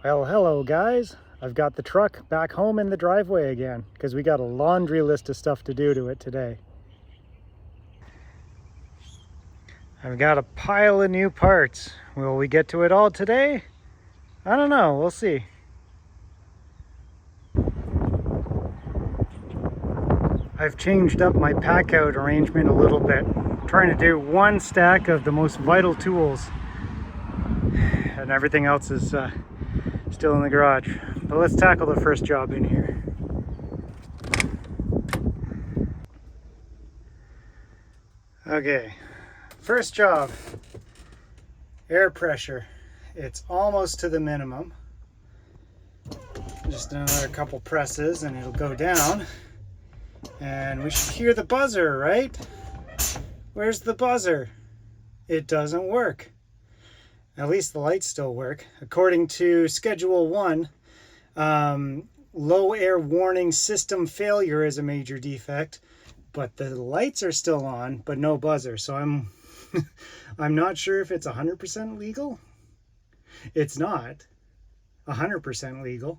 Well, hello guys. I've got the truck back home in the driveway again because we got a laundry list of stuff to do to it today. I've got a pile of new parts. Will we get to it all today? I don't know, we'll see. I've changed up my pack out arrangement a little bit. I'm trying to do one stack of the most vital tools and everything else is still in the garage. But let's tackle the first job in here. Okay, first job, air pressure. It's almost to the minimum. Just another couple presses and it'll go down. And we should hear the buzzer, right? Where's the buzzer? It doesn't work. At least the lights still work. According to Schedule 1, low air warning system failure is a major defect, but the lights are still on, but no buzzer. So I'm not sure if it's 100% legal. It's not 100% legal.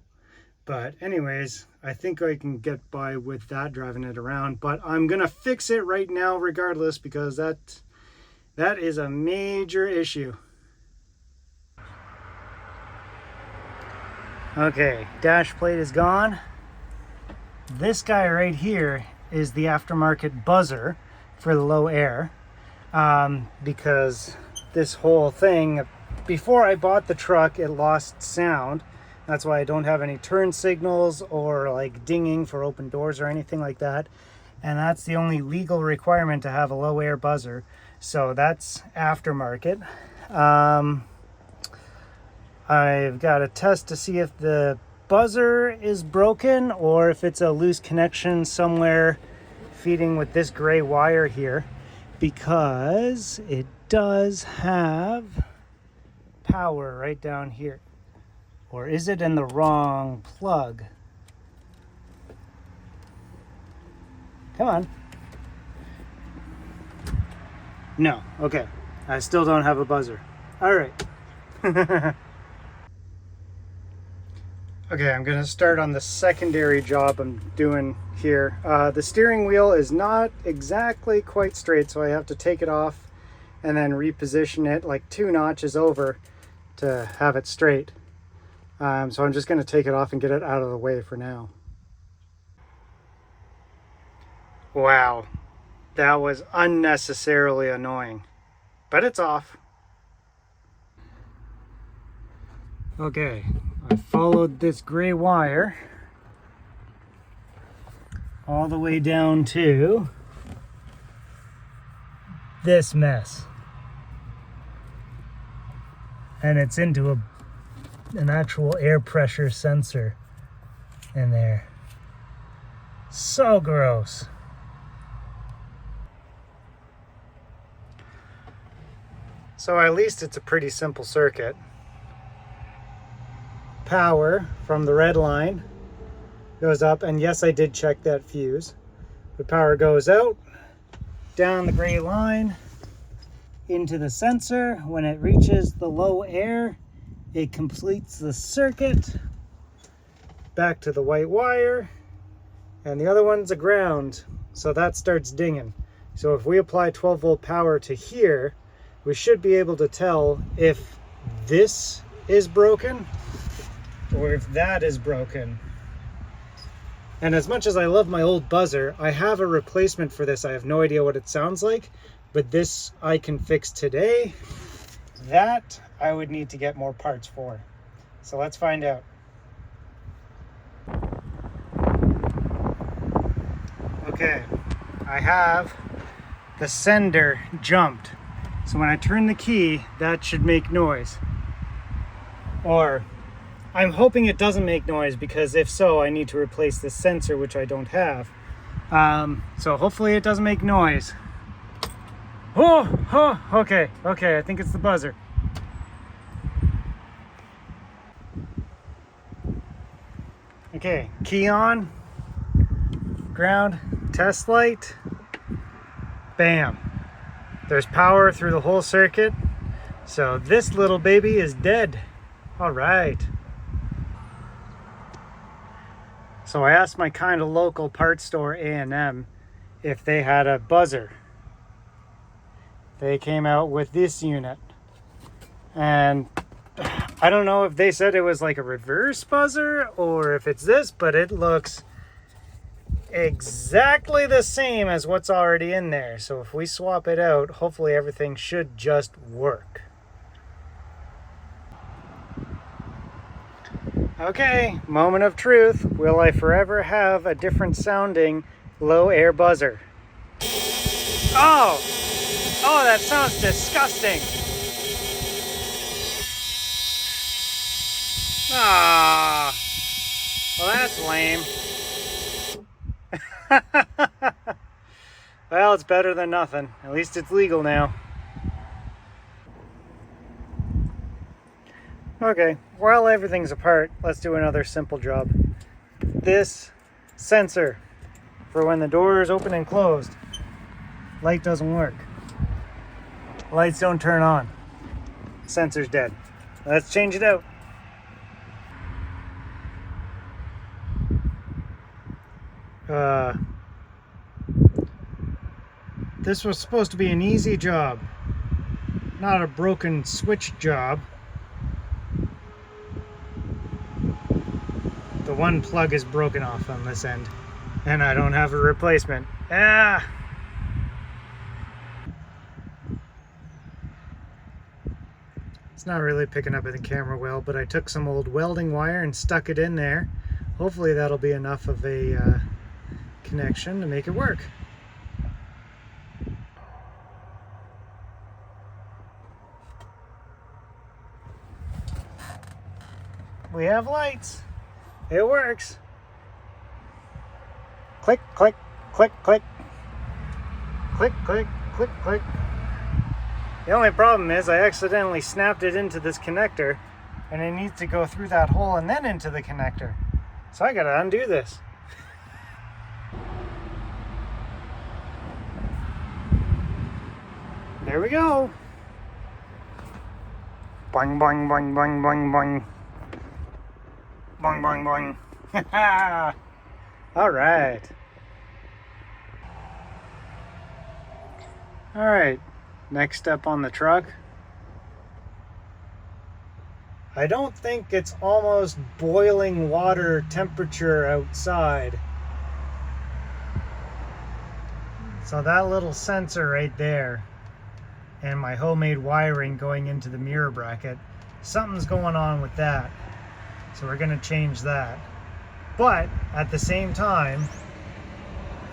But anyways, I think I can get by with that driving it around, but I'm gonna fix it right now regardless because that is a major issue. Okay, dash plate is gone. This guy right here is the aftermarket buzzer for the low air because this whole thing, before I bought the truck, it lost sound. That's why I don't have any turn signals or like dinging for open doors or anything like that. And that's the only legal requirement to have a low air buzzer. So that's aftermarket. I've got to test to see if the buzzer is broken or if it's a loose connection somewhere feeding with this gray wire here, because it does have power right down here. Or is it in the wrong plug? Come on. No, okay. I still don't have a buzzer. All right. Okay, I'm gonna start on the secondary job I'm doing here. The steering wheel is not exactly quite straight, so I have to take it off and then reposition it like 2 notches over to have it straight. So I'm just going to take it off and get it out of the way for now. Wow, that was unnecessarily annoying, but it's off. Okay, I followed this gray wire all the way down to this mess. And it's into an actual air pressure sensor in there. So gross. So at least it's a pretty simple circuit. Power from the red line goes up, and yes, I did check that fuse. The power goes out, down the gray line, into the sensor. When it reaches the low air, it completes the circuit, back to the white wire, and the other one's a ground, so that starts dinging. So if we apply 12 volt power to here, we should be able to tell if this is broken or if that is broken. And as much as I love my old buzzer, I have a replacement for this. I have no idea what it sounds like, but this I can fix today. That I would need to get more parts for. So let's find out. Okay, I have the sender jumped. So when I turn the key, that should make noise. Or I'm hoping it doesn't make noise, because if so, I need to replace the sensor, which I don't have. So hopefully it doesn't make noise. Oh, okay, I think it's the buzzer. Okay, key on, ground, test light, bam. There's power through the whole circuit. So this little baby is dead. All right. So I asked my kind of local parts store, A&M, if they had a buzzer. They came out with this unit. And I don't know if they said it was like a reverse buzzer or if it's this, but it looks exactly the same as what's already in there. So if we swap it out, hopefully everything should just work. Okay, moment of truth. Will I forever have a different sounding low air buzzer? Oh! Oh, that sounds disgusting! Ah, well, that's lame. Well, it's better than nothing. At least it's legal now. Okay, while everything's apart, let's do another simple job. This sensor for when the door is open and closed. Light doesn't work. Lights don't turn on. Sensor's dead. Let's change it out. This was supposed to be an easy job, not a broken switch job. The one plug is broken off on this end, and I don't have a replacement. Ah! It's not really picking up in the camera well, but I took some old welding wire and stuck it in there. Hopefully that'll be enough of a connection to make it work. We have lights. It works. Click, click, click, click. Click, click, click, click. The only problem is I accidentally snapped it into this connector, and it needs to go through that hole and then into the connector. So I gotta undo this. There we go. Boing, boing, boing, boing, boing, boing. Boing, boing, boing. All right. All right. Next step on the truck. I don't think it's almost boiling water temperature outside. So that little sensor right there and my homemade wiring going into the mirror bracket, something's going on with that. So we're going to change that. But at the same time,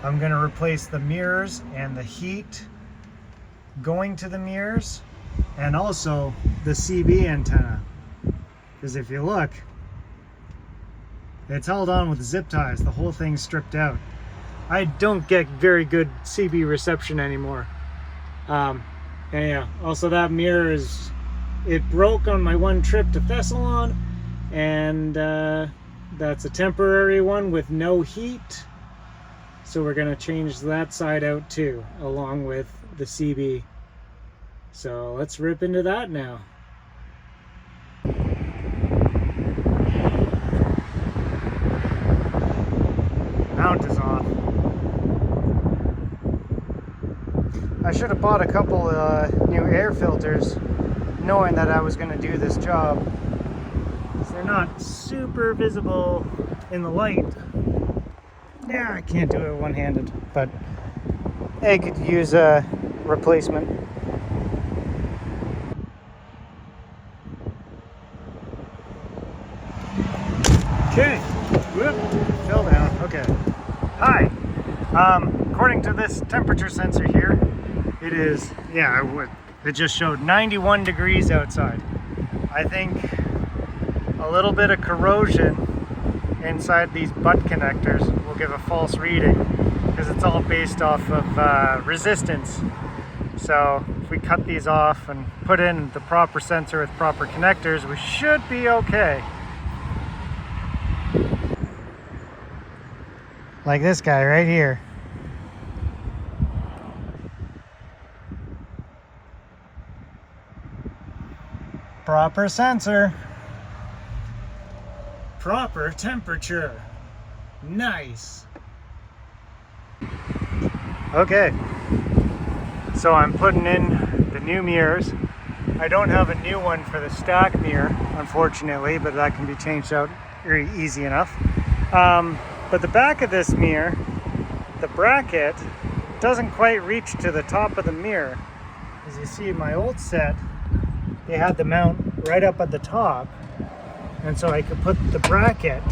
I'm going to replace the mirrors and the heat going to the mirrors, and also the CB antenna. Because if you look, it's held on with zip ties. The whole thing's stripped out. I don't get very good CB reception anymore. And yeah, also that mirror it broke on my one trip to Thessalon, and that's a temporary one with no heat. So we're gonna change that side out too, along with the CB. So let's rip into that now. Mount is off. I should have bought a couple new air filters, knowing that I was going to do this job. They're not super visible in the light. Yeah, I can't do it one-handed, but I could use a replacement. Okay, whoop, fell down. Okay. Hi. According to this temperature sensor here, it is, it just showed 91 degrees outside. I think a little bit of corrosion inside these butt connectors will give a false reading, because it's all based off of resistance. So if we cut these off and put in the proper sensor with proper connectors, we should be okay. Like this guy right here. Proper sensor. Proper temperature. Nice. Okay, so I'm putting in the new mirrors. I don't have a new one for the stack mirror, unfortunately, but that can be changed out very easy enough. But the back of this mirror, the bracket, doesn't quite reach to the top of the mirror. As you see, my old set, they had the mount right up at the top, and so I could put the bracket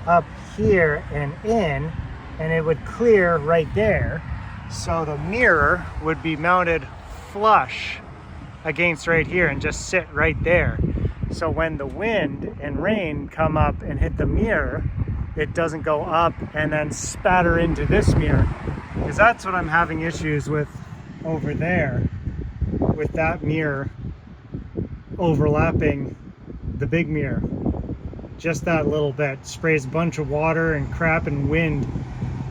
up here and in, and it would clear right there, so the mirror would be mounted flush against right here and just sit right there. So when the wind and rain come up and hit the mirror, it doesn't go up and then spatter into this mirror, because that's what I'm having issues with over there, with that mirror overlapping the big mirror. Just that little bit sprays a bunch of water and crap and wind,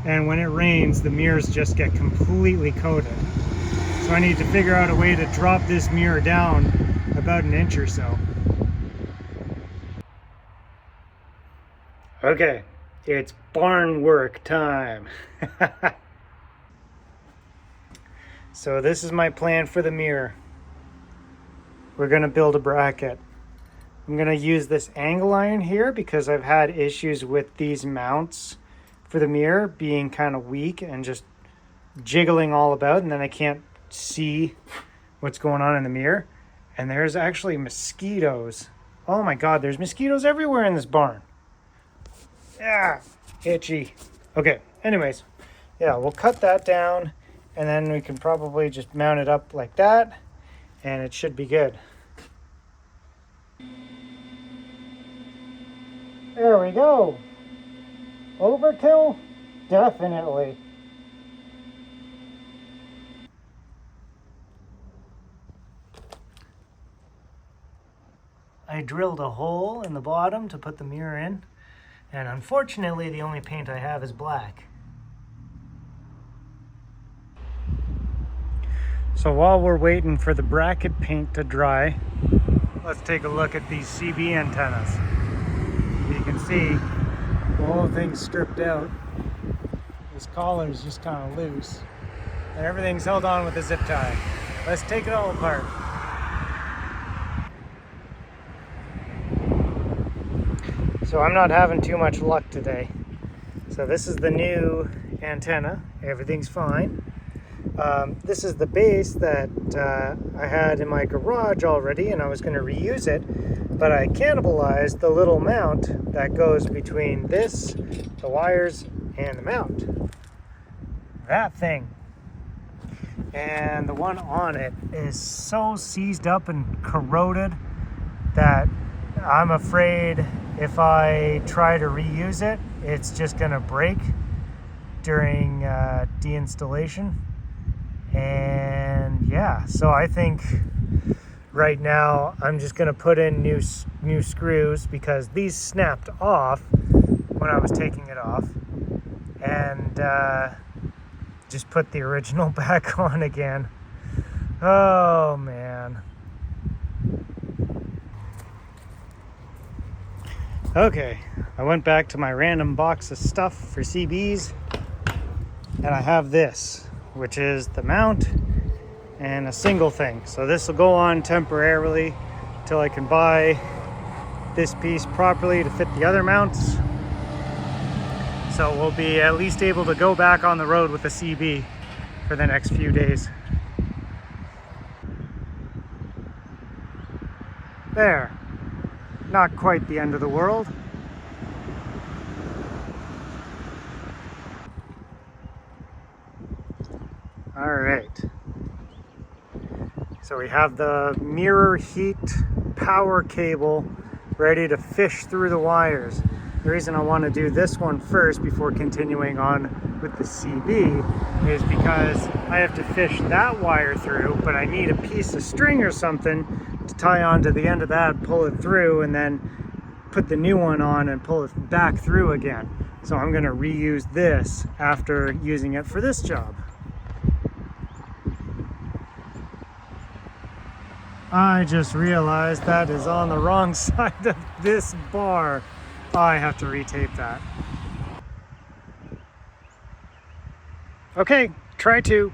and when it rains the mirrors just get completely coated. So I need to figure out a way to drop this mirror down about an inch or so. Okay, it's barn work time. So this is my plan for the mirror. We're gonna build a bracket. I'm gonna use this angle iron here because I've had issues with these mounts for the mirror being kind of weak and just jiggling all about, and then I can't see what's going on in the mirror. And there's actually mosquitoes. Oh my God, there's mosquitoes everywhere in this barn. Yeah, itchy. Okay, anyways, yeah, we'll cut that down and then we can probably just mount it up like that and it should be good. There we go. Overkill? Definitely. I drilled a hole in the bottom to put the mirror in, and unfortunately the only paint I have is black. So while we're waiting for the bracket paint to dry, let's take a look at these CB antennas. You can see the whole thing's stripped out. This collar is just kind of loose, and everything's held on with a zip tie. Let's take it all apart. So I'm not having too much luck today. So this is the new antenna. Everything's fine. This is the base that I had in my garage already, and I was going to reuse it, but I cannibalized the little mount that goes between this, the wires, and the mount. That thing. And the one on it is so seized up and corroded that I'm afraid if I try to reuse it, it's just going to break during deinstallation. And yeah, so I think right now I'm just going to put in new screws, because these snapped off when I was taking it off, and just put the original back on again. Oh man. Okay, I went back to my random box of stuff for CBs, and I have this, which is the mount and a single thing. So this will go on temporarily until I can buy this piece properly to fit the other mounts. So we'll be at least able to go back on the road with the CB for the next few days. There. Not quite the end of the world. All right. So we have the mirror heat power cable ready to fish through the wires. The reason I want to do this one first before continuing on with the CB is because I have to fish that wire through, but I need a piece of string or something to tie onto the end of that, pull it through, and then put the new one on and pull it back through again. So I'm going to reuse this after using it for this job. I just realized that is on the wrong side of this bar. Oh, I have to retape that. Okay, try 2.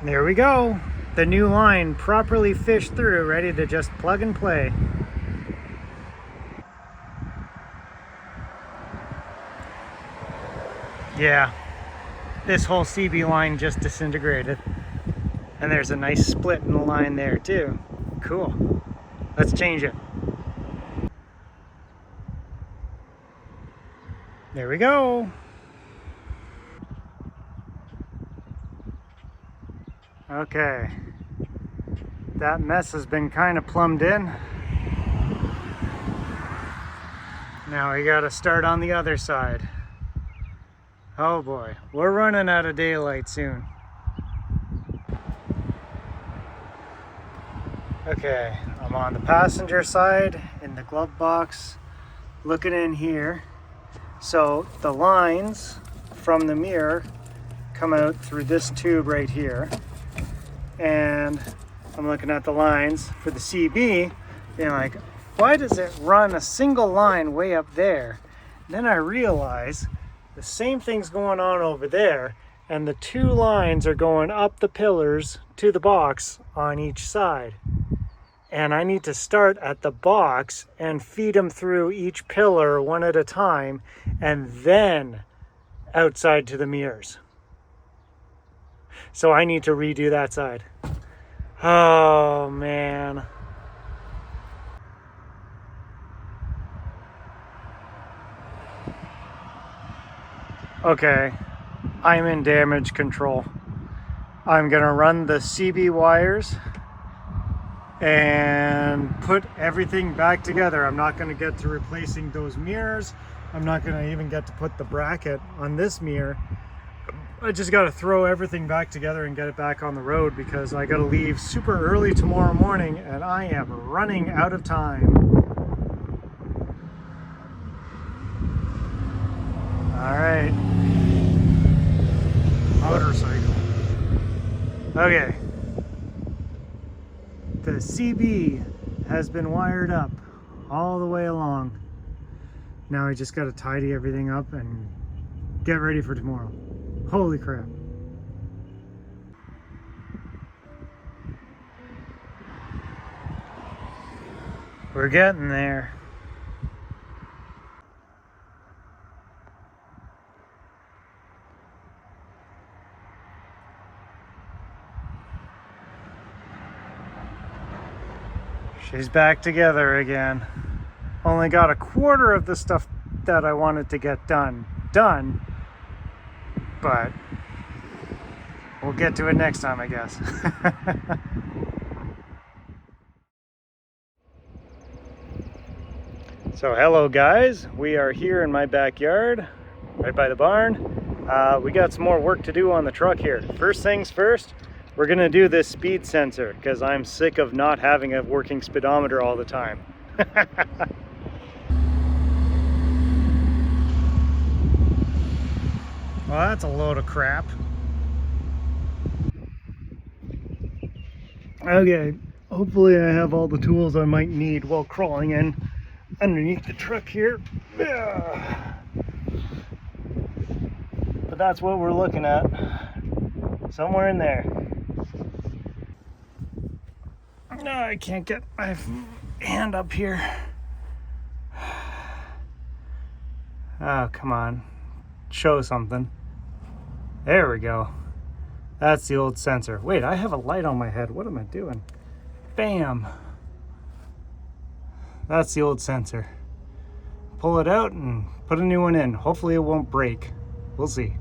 There we go. The new line properly fished through, ready to just plug and play. Yeah, this whole CB line just disintegrated. And there's a nice split in the line there too. Cool. Let's change it. There we go. Okay. That mess has been kind of plumbed in. Now we gotta start on the other side. Oh boy, we're running out of daylight soon. Okay, I'm on the passenger side in the glove box, looking in here. So the lines from the mirror come out through this tube right here. And I'm looking at the lines for the CB, being like, why does it run a single line way up there? And then I realize the same thing's going on over there, and the 2 lines are going up the pillars to the box on each side. And I need to start at the box and feed them through each pillar one at a time, and then outside to the mirrors. So I need to redo that side. Oh man. Okay, I'm in damage control. I'm gonna run the CB wires and put everything back together. I'm not gonna get to replacing those mirrors. I'm not gonna even get to put the bracket on this mirror. I just gotta throw everything back together and get it back on the road because I gotta leave super early tomorrow morning and I am running out of time. All right. Motorcycle. Okay. The CB has been wired up all the way along. Now I just got to tidy everything up and get ready for tomorrow. Holy crap. We're getting there. She's back together again. Only got a quarter of the stuff that I wanted to get done, but we'll get to it next time, I guess. So hello guys, we are here in my backyard, right by the barn. We got some more work to do on the truck here. First things first, we're gonna do this speed sensor because I'm sick of not having a working speedometer all the time. Well, that's a load of crap. Okay, hopefully I have all the tools I might need while crawling in underneath the truck here. But that's what we're looking at. Somewhere in there. No, I can't get my hand up here. Oh, come on. Show something. There we go. That's the old sensor. Wait, I have a light on my head. What am I doing? Bam. That's the old sensor. Pull it out and put a new one in. Hopefully it won't break. We'll see.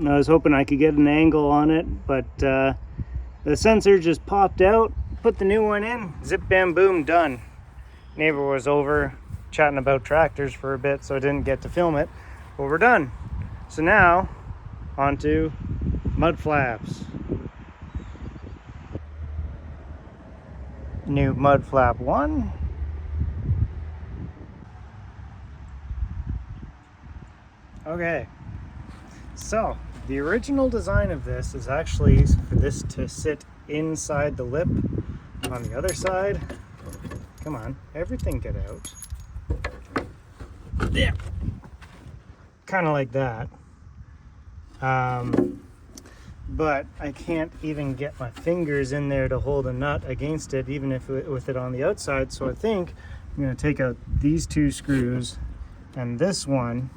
I was hoping I could get an angle on it, but the sensor just popped out. Put the new one in. Zip bam boom, done. Neighbor was over chatting about tractors for a bit, so I didn't get to film it, but we're done. So now onto mud flaps. New mud flap 1. Okay, So the original design of this is actually for this to sit inside the lip on the other side. Come on, everything get out. Yeah. Kind of like that. But I can't even get my fingers in there to hold a nut against it, even if with it on the outside. So I think I'm going to take out these two screws and this one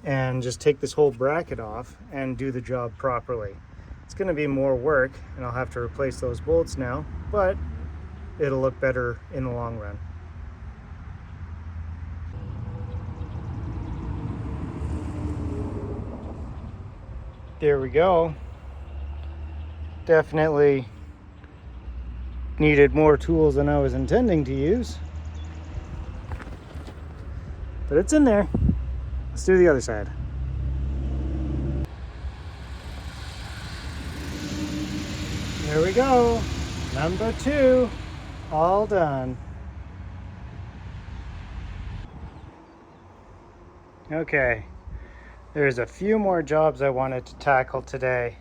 and just take this whole bracket off and do the job properly. It's going to be more work and I'll have to replace those bolts now, but it'll look better in the long run. There we go. Definitely needed more tools than I was intending to use, but it's in there. Let's do the other side. There we go. Number 2, all done. Okay, there's a few more jobs I wanted to tackle today.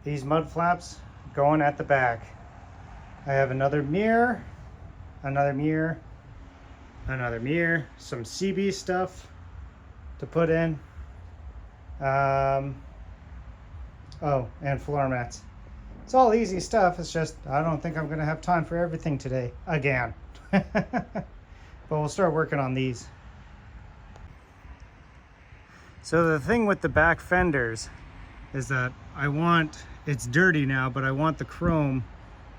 These mud flaps going at the back. I have another mirror, another mirror, another mirror, some CB stuff to put in. Oh, and floor mats. It's all easy stuff. It's just I don't think I'm gonna have time for everything today again. But we'll start working on these. So the thing with the back fenders is that it's dirty now, but I want the chrome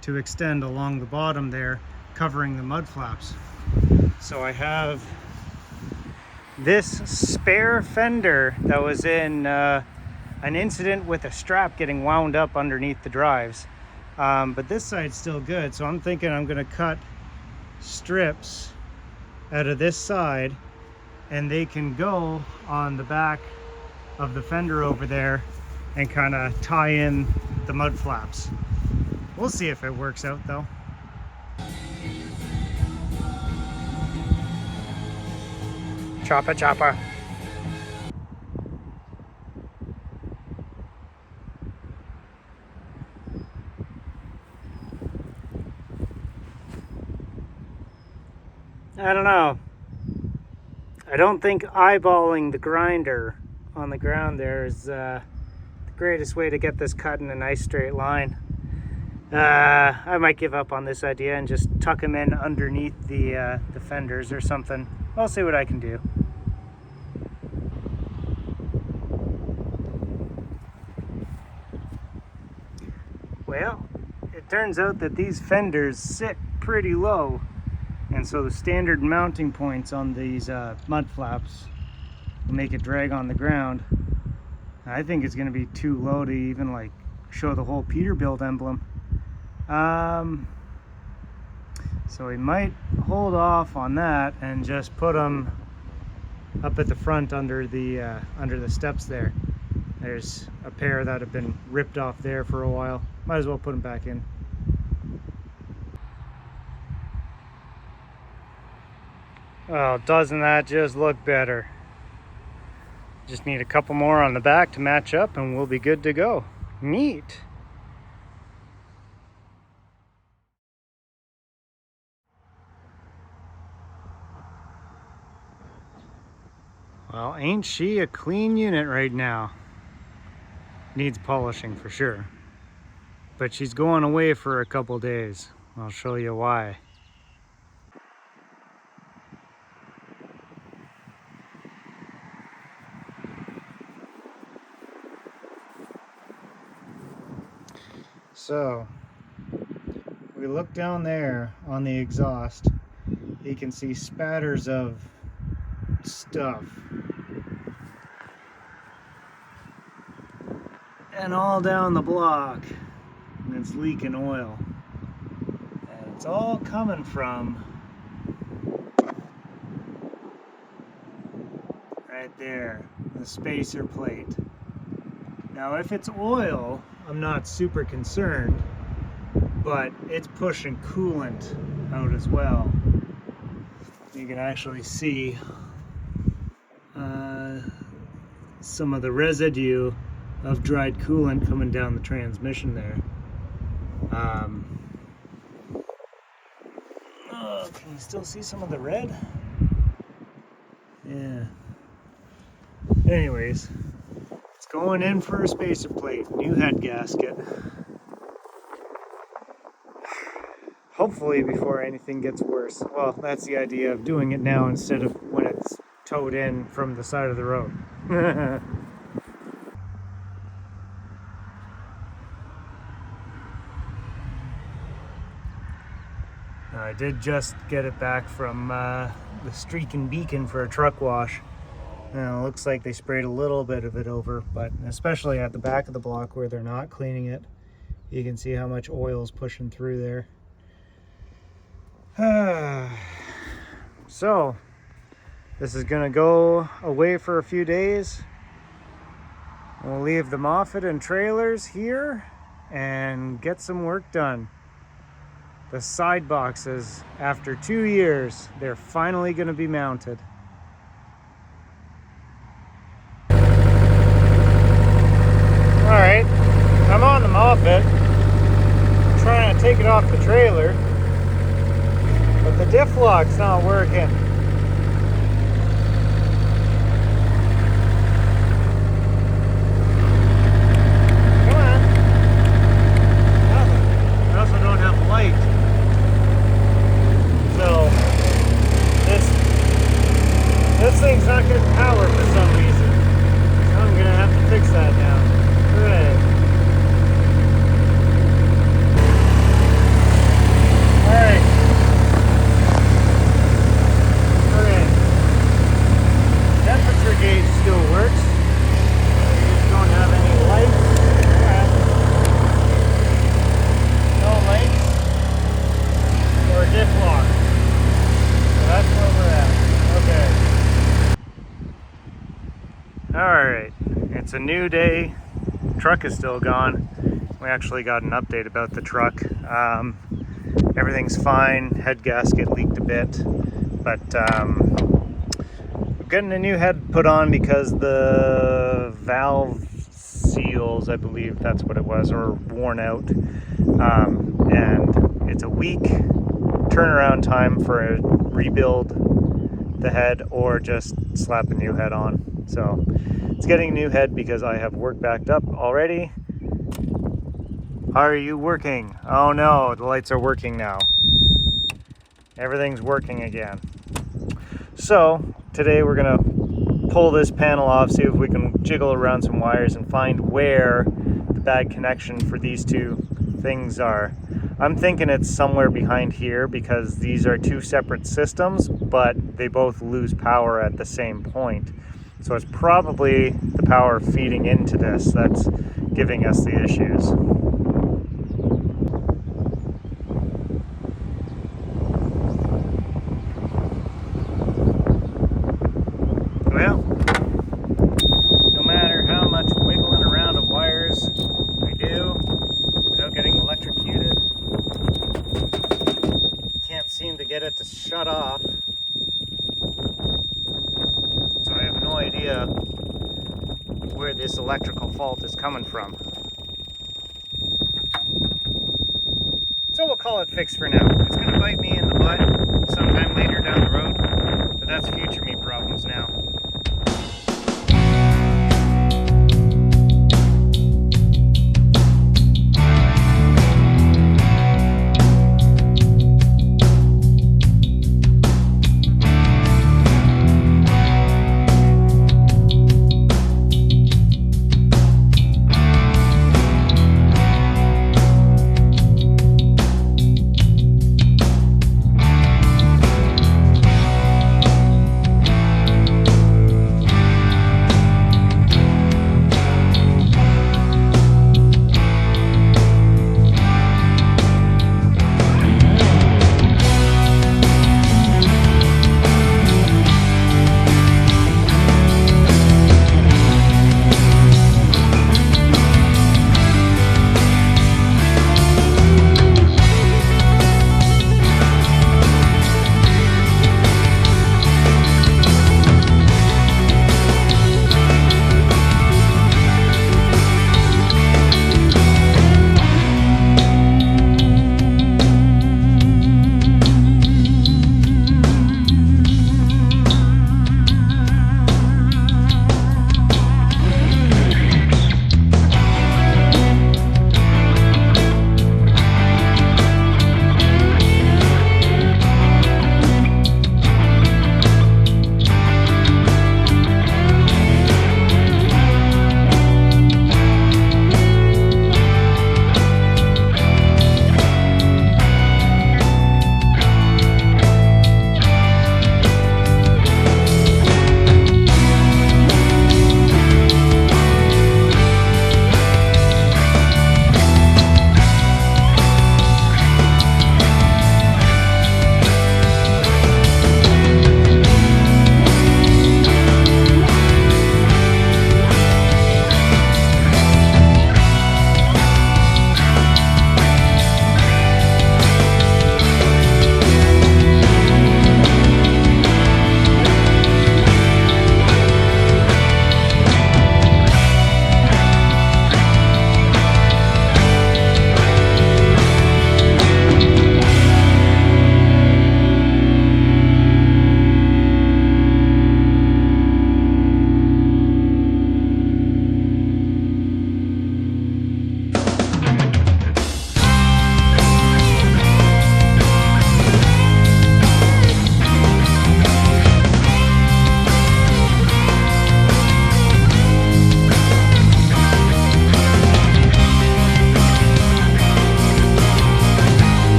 to extend along the bottom there, covering the mud flaps. So I have this spare fender that was in an incident with a strap getting wound up underneath the drives. But this side's still good, so I'm thinking I'm gonna cut strips out of this side and they can go on the back of the fender over there and kind of tie in the mud flaps. We'll see if it works out though. Chopper, chopper. I don't know. I don't think eyeballing the grinder on the ground there is the greatest way to get this cut in a nice straight line. I might give up on this idea and just tuck them in underneath the fenders or something. I'll see what I can do. Well, it turns out that these fenders sit pretty low, and so the standard mounting points on these mud flaps will make it drag on the ground. I think it's going to be too low to even like show the whole Peterbilt emblem. So we might hold off on that and just put them up at the front under the steps there. There's a pair that have been ripped off there for a while. Might as well put them back in. Well, doesn't that just look better? Just need a couple more on the back to match up and we'll be good to go. Neat. Well, ain't she a clean unit right now? Needs polishing for sure. But she's going away for a couple days. I'll show you why. So, we look down there on the exhaust, you can see spatters of stuff. And all down the block, and it's leaking oil. And it's all coming from right there, the spacer plate. Now if it's oil, I'm not super concerned, but it's pushing coolant out as well. You can actually see some of the residue of dried coolant coming down the transmission there. Oh, can you still see some of the red? Yeah. Anyways, it's going in for a spacer plate, new head gasket. Hopefully before anything gets worse. Well, that's the idea of doing it now instead of when it's towed in from the side of the road. I did just get it back from the Streak and Beacon for a truck wash. It looks like they sprayed a little bit of it over, but especially at the back of the block where they're not cleaning it, you can see how much oil is pushing through there. So this is gonna go away for a few days. We'll leave the Moffett and trailers here and get some work done. The side boxes, after 2 years, they're finally gonna be mounted. All right, I'm on the Moffett, trying to take it off the trailer, but the diff lock's not working. Come on. I also don't have light. So, this thing's not getting power for some reason. So I'm gonna have to fix that now. Hooray. Alright. Temperature gauge still works. We just don't have any lights. No lights or a diff lock. So that's where we're at. Okay. Alright. It's a new day. Truck is still gone. We actually got an update about the truck. Everything's fine. Head gasket leaked a bit, but we're getting a new head put on because the valve seals, I believe that's what it was, are worn out. And it's a week turnaround time for a rebuild the head or just slap a new head on. So it's getting a new head because I have work backed up already. Are you working? Oh no, the lights are working now. Everything's working again. So today we're gonna pull this panel off, see if we can jiggle around some wires and find where the bad connection for these two things are. I'm thinking it's somewhere behind here because these are two separate systems, but they both lose power at the same point. So it's probably the power feeding into this that's giving us the issues. Well, no matter how much wiggling around of wires I do without getting electrocuted, can't seem to get it to shut off. So I have no idea where this electrical fault is coming from. So we'll call it fixed for now. It's going to bite me in the butt sometime later down the road, but that's future me problems now.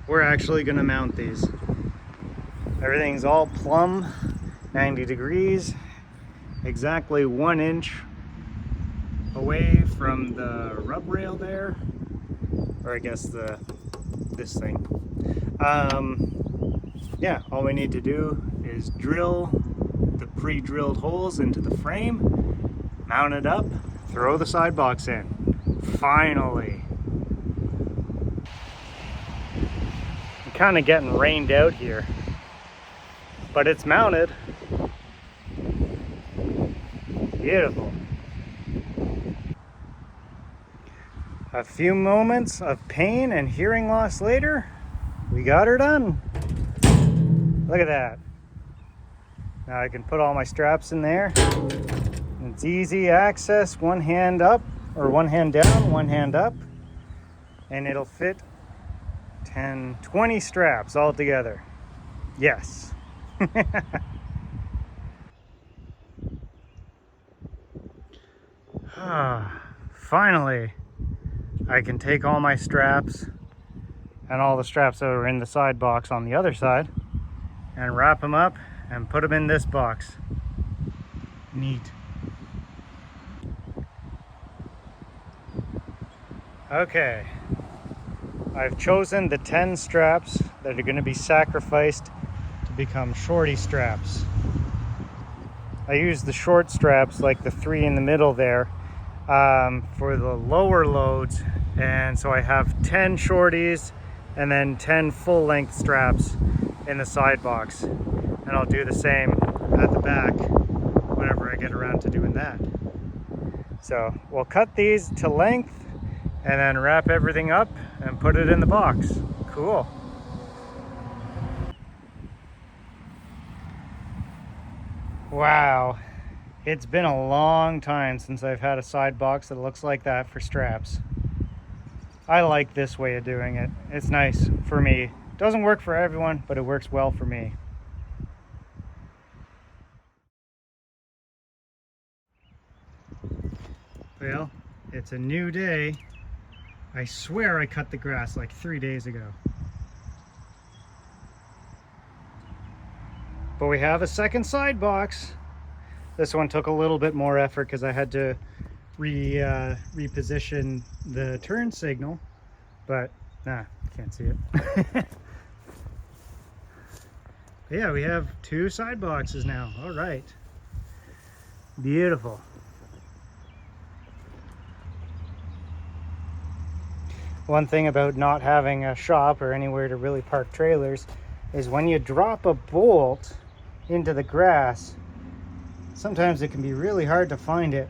we're actually gonna mount these. Everything's all plumb, 90 degrees, exactly 1 inch away from the rub rail there, or I guess this thing. Yeah, all we need to do is drill the pre-drilled holes into the frame, mount it up, throw the side box in. Finally. I'm kind of getting rained out here, but it's mounted. Beautiful. A few moments of pain and hearing loss later, we got her done. Look at that. Now I can put all my straps in there. It's easy access, one hand up, or one hand down, one hand up, and it'll fit 10, 20 straps all together. Yes. Finally, I can take all my straps and all the straps that are in the side box on the other side and wrap them up and put them in this box. Neat. Okay, I've chosen the 10 straps that are going to be sacrificed to become shorty straps. I use the short straps, like the 3 in the middle there, for the lower loads, and so I have 10 shorties and then 10 full-length straps in the side box, and I'll do the same at the back whenever I get around to doing that. So we'll cut these to length and then wrap everything up and put it in the box. Cool. Wow, it's been a long time since I've had a side box that looks like that for straps. I like this way of doing it. It's nice for me. Doesn't work for everyone, but it works well for me. Well, it's a new day. I swear I cut the grass like 3 days ago. But we have a second side box. This one took a little bit more effort because I had to reposition the turn signal, but can't see it. Yeah, we have 2 side boxes now. All right. Beautiful. One thing about not having a shop or anywhere to really park trailers is when you drop a bolt into the grass, sometimes it can be really hard to find it.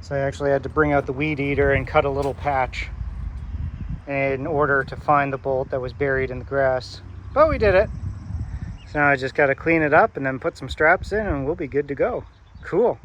So I actually had to bring out the weed eater and cut a little patch in order to find the bolt that was buried in the grass. But we did it. So now I just got to clean it up and then put some straps in and we'll be good to go. Cool.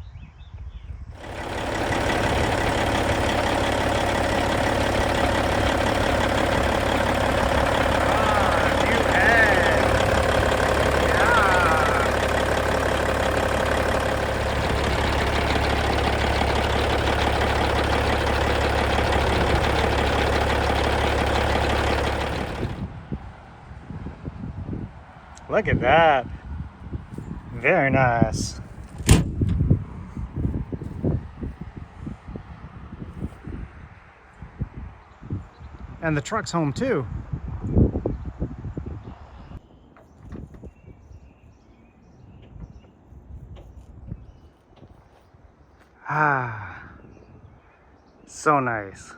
Look at that. Very nice. And the truck's home too. So nice.